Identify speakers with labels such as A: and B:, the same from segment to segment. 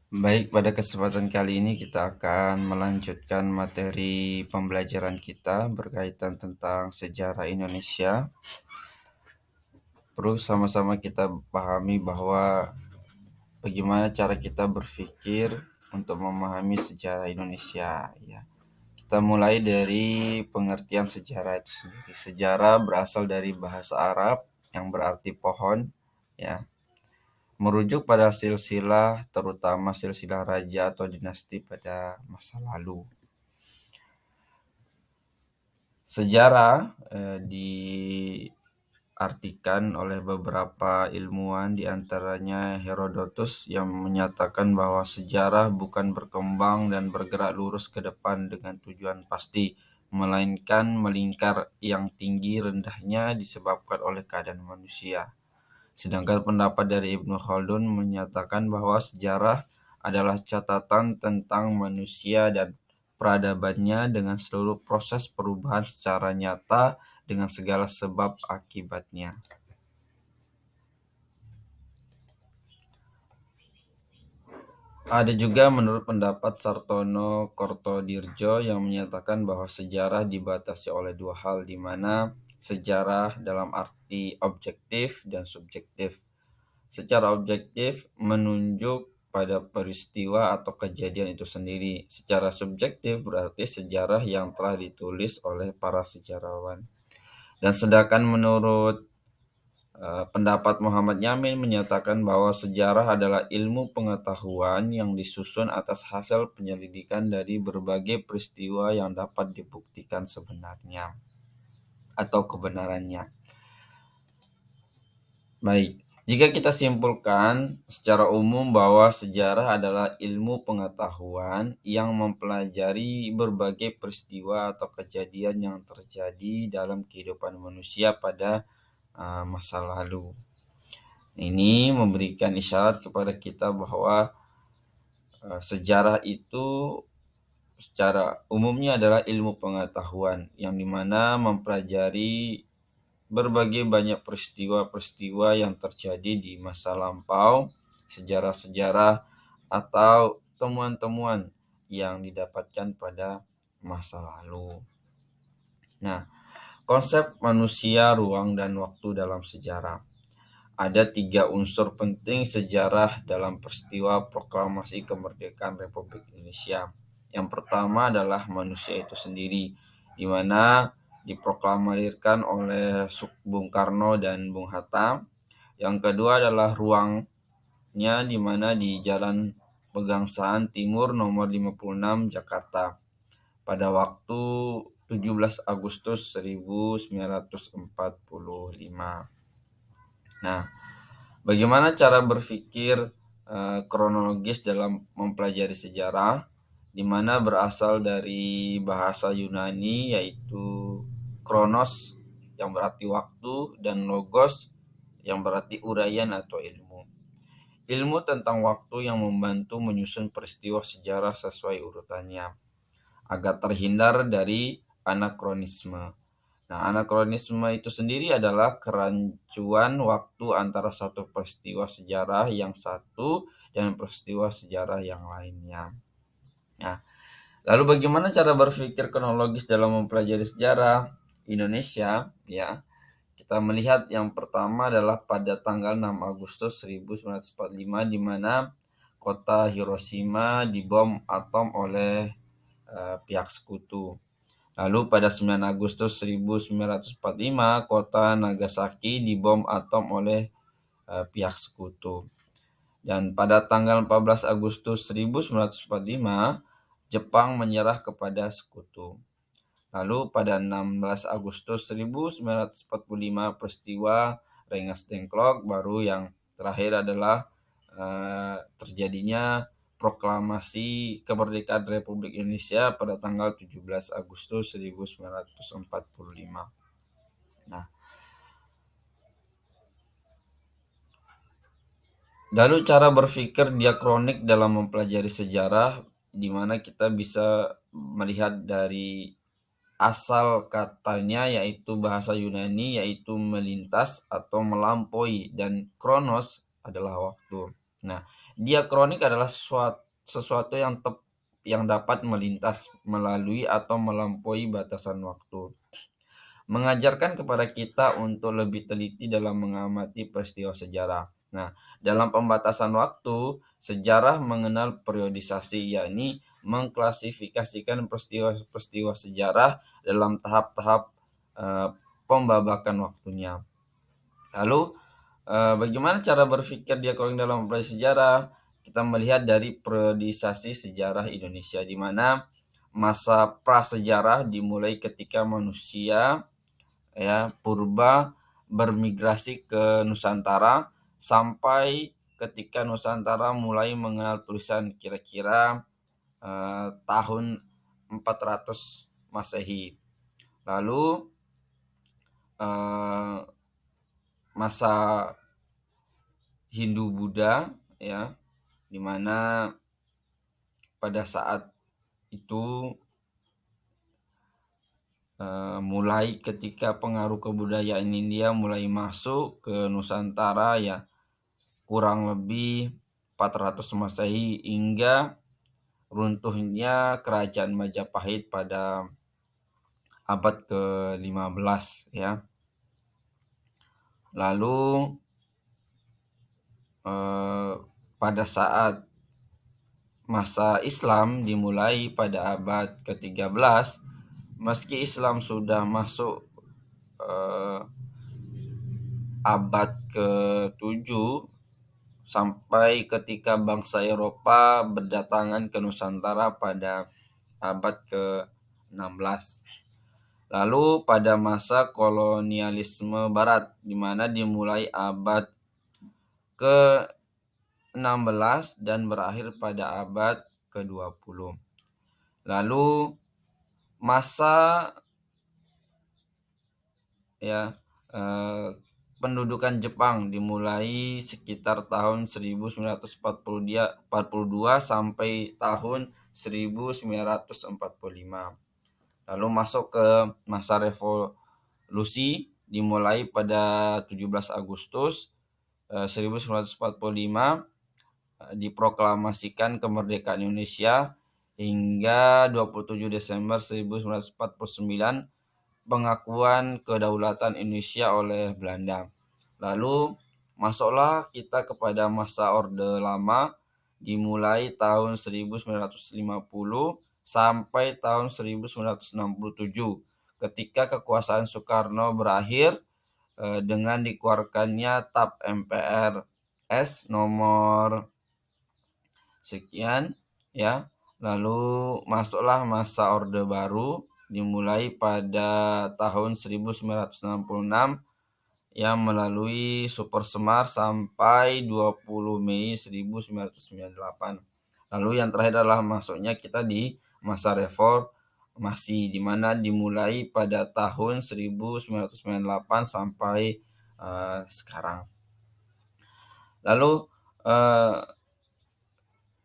A: Baik, pada kesempatan kali ini kita akan melanjutkan materi pembelajaran kita berkaitan tentang sejarah Indonesia. Perlu sama-sama kita pahami bahwa bagaimana cara kita berpikir untuk memahami sejarah Indonesia, ya. Kita mulai dari pengertian sejarah itu sendiri. Sejarah berasal dari bahasa Arab yang berarti pohon, ya. Merujuk pada silsilah, terutama silsilah raja atau dinasti pada masa lalu. Sejarah diartikan oleh beberapa ilmuwan, diantaranya Herodotus, yang menyatakan bahwa sejarah bukan berkembang dan bergerak lurus ke depan dengan tujuan pasti, melainkan melingkar, yang tinggi rendahnya disebabkan oleh keadaan manusia. Sedangkan pendapat dari Ibnu Khaldun menyatakan bahwa sejarah adalah catatan tentang manusia dan peradabannya dengan seluruh proses perubahan secara nyata dengan segala sebab akibatnya. Ada juga menurut pendapat Sartono Kortodirjo yang menyatakan bahwa sejarah dibatasi oleh dua hal, di mana sejarah dalam arti objektif dan subjektif. Secara objektif menunjuk pada peristiwa atau kejadian itu sendiri. Secara subjektif berarti sejarah yang telah ditulis oleh para sejarawan. Dan sedangkan menurut pendapat Muhammad Yamin menyatakan bahwa sejarah adalah ilmu pengetahuan yang disusun atas hasil penyelidikan dari berbagai peristiwa yang dapat dibuktikan sebenarnya atau kebenarannya. Baik, jika kita simpulkan secara umum bahwa sejarah adalah ilmu pengetahuan yang mempelajari berbagai peristiwa atau kejadian yang terjadi dalam kehidupan manusia pada masa lalu. Ini memberikan isyarat kepada kita bahwa sejarah itu secara umumnya adalah ilmu pengetahuan yang dimana mempelajari berbagai banyak peristiwa-peristiwa yang terjadi di masa lampau, sejarah-sejarah atau temuan-temuan yang didapatkan pada masa lalu. Nah, konsep manusia, ruang, dan waktu dalam sejarah. Ada 3 unsur penting sejarah dalam peristiwa proklamasi kemerdekaan Republik Indonesia. Yang pertama adalah manusia itu sendiri, di mana diproklamirkan oleh Bung Karno dan Bung Hatta. Yang kedua adalah ruangnya, di mana di Jalan Pegangsaan Timur nomor 56 Jakarta pada waktu 17 Agustus 1945. Nah, bagaimana cara berpikir kronologis dalam mempelajari sejarah, di mana berasal dari bahasa Yunani yaitu kronos yang berarti waktu dan logos yang berarti uraian atau ilmu. Ilmu tentang waktu yang membantu menyusun peristiwa sejarah sesuai urutannya agar terhindar dari anakronisme. Nah, anakronisme itu sendiri adalah kerancuan waktu antara satu peristiwa sejarah yang satu dan peristiwa sejarah yang lainnya. Nah, lalu bagaimana cara berpikir kronologis dalam mempelajari sejarah Indonesia? Ya, kita melihat yang pertama adalah pada tanggal 6 Agustus 1945, di mana kota Hiroshima dibom atom oleh pihak sekutu. Lalu pada 9 Agustus 1945, kota Nagasaki dibom atom oleh pihak sekutu. Dan pada tanggal 14 Agustus 1945, Jepang menyerah kepada sekutu. Lalu pada 16 Agustus 1945, peristiwa Rengas Dengklok, baru yang terakhir adalah terjadinya proklamasi kemerdekaan Republik Indonesia pada tanggal 17 Agustus 1945. Nah, lalu cara berpikir diakronik dalam mempelajari sejarah, di mana kita bisa melihat dari asal katanya yaitu bahasa Yunani yaitu melintas atau melampaui, dan kronos adalah waktu. Nah, Diakronik adalah sesuatu yang dapat melintas, melalui atau melampaui batasan waktu, mengajarkan kepada kita untuk lebih teliti dalam mengamati peristiwa sejarah. Nah, dalam pembatasan waktu, sejarah mengenal periodisasi, yakni mengklasifikasikan peristiwa-peristiwa sejarah dalam tahap-tahap eh, pembabakan waktunya. Lalu, bagaimana cara berpikir diakronik dalam mempelajari sejarah? Kita melihat dari periodisasi sejarah Indonesia, di mana masa prasejarah dimulai ketika manusia purba bermigrasi ke Nusantara sampai ketika Nusantara mulai mengenal tulisan kira-kira tahun 400 Masehi. Lalu eh, masa Hindu-Buddha, ya, di mana pada saat itu mulai ketika pengaruh kebudayaan India mulai masuk ke Nusantara, ya, kurang lebih 400 Masehi hingga runtuhnya kerajaan Majapahit pada abad ke-15, ya. Lalu pada saat masa Islam dimulai pada abad ke-13, meski Islam sudah masuk abad ke-7, sampai ketika bangsa Eropa berdatangan ke Nusantara pada abad ke-16. Lalu pada masa kolonialisme Barat, di mana dimulai abad ke-16 dan berakhir pada abad ke-20. Lalu masa pendudukan Jepang dimulai sekitar tahun 1942 sampai tahun 1945. Lalu masuk ke masa revolusi dimulai pada 17 Agustus 1945, diproklamasikan kemerdekaan Indonesia, hingga 27 Desember 1949 pengakuan kedaulatan Indonesia oleh Belanda. Lalu masuklah kita kepada masa Orde Lama, dimulai tahun 1950 sampai tahun 1967 ketika kekuasaan Soekarno berakhir dengan dikeluarkannya TAP MPRS nomor sekian, ya. Lalu masuklah masa Orde Baru dimulai pada tahun 1966 yang melalui Super Semar sampai 20 Mei 1998. Lalu yang terakhir adalah masuknya kita di masa reformasi, di mana dimulai pada tahun 1998 sampai sekarang. Lalu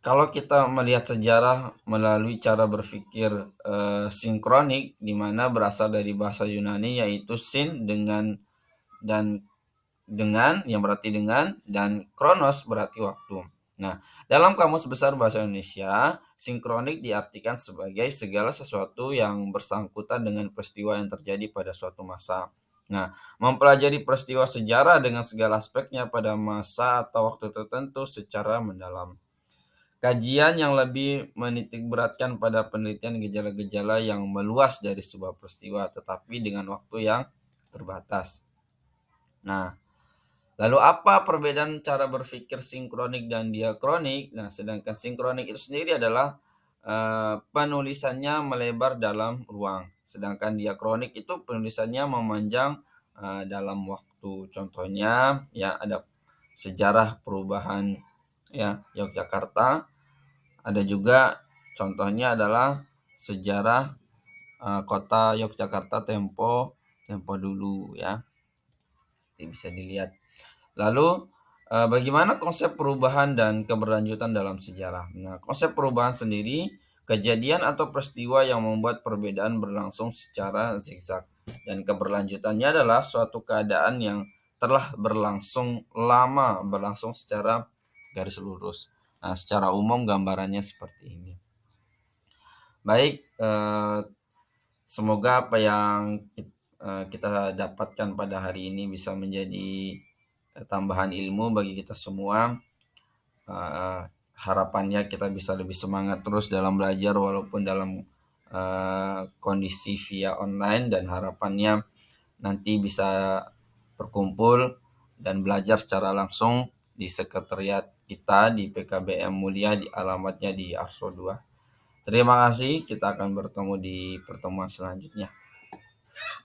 A: kalau kita melihat sejarah melalui cara berpikir sinkronik, di mana berasal dari bahasa Yunani, yaitu sin yang berarti dengan, dan kronos berarti waktu. Nah, dalam Kamus Besar Bahasa Indonesia, sinkronik diartikan sebagai segala sesuatu yang bersangkutan dengan peristiwa yang terjadi pada suatu masa. Nah, mempelajari peristiwa sejarah dengan segala aspeknya pada masa atau waktu tertentu secara mendalam. Kajian yang lebih menitikberatkan pada penelitian gejala-gejala yang meluas dari sebuah peristiwa, tetapi dengan waktu yang terbatas. Nah, lalu apa perbedaan cara berpikir sinkronik dan diakronik? Nah, sedangkan sinkronik itu sendiri adalah penulisannya melebar dalam ruang, sedangkan diakronik itu penulisannya memanjang dalam waktu. Contohnya, ya, ada sejarah perubahan, ya, Yogyakarta. Ada juga contohnya adalah sejarah kota Yogyakarta tempo dulu, ya. Ini bisa dilihat. Lalu bagaimana konsep perubahan dan keberlanjutan dalam sejarah? Nah, konsep perubahan sendiri kejadian atau peristiwa yang membuat perbedaan berlangsung secara zigzag, dan keberlanjutannya adalah suatu keadaan yang telah berlangsung lama, berlangsung secara garis lurus. Nah, secara umum gambarannya seperti ini. Baik, semoga apa yang kita dapatkan pada hari ini bisa menjadi tambahan ilmu bagi kita semua. Harapannya kita bisa lebih semangat terus dalam belajar walaupun dalam kondisi via online, dan harapannya nanti bisa berkumpul dan belajar secara langsung di sekretariat kita di PKBM Mulia, di alamatnya di Arso 2. Terima kasih, kita akan bertemu di pertemuan selanjutnya.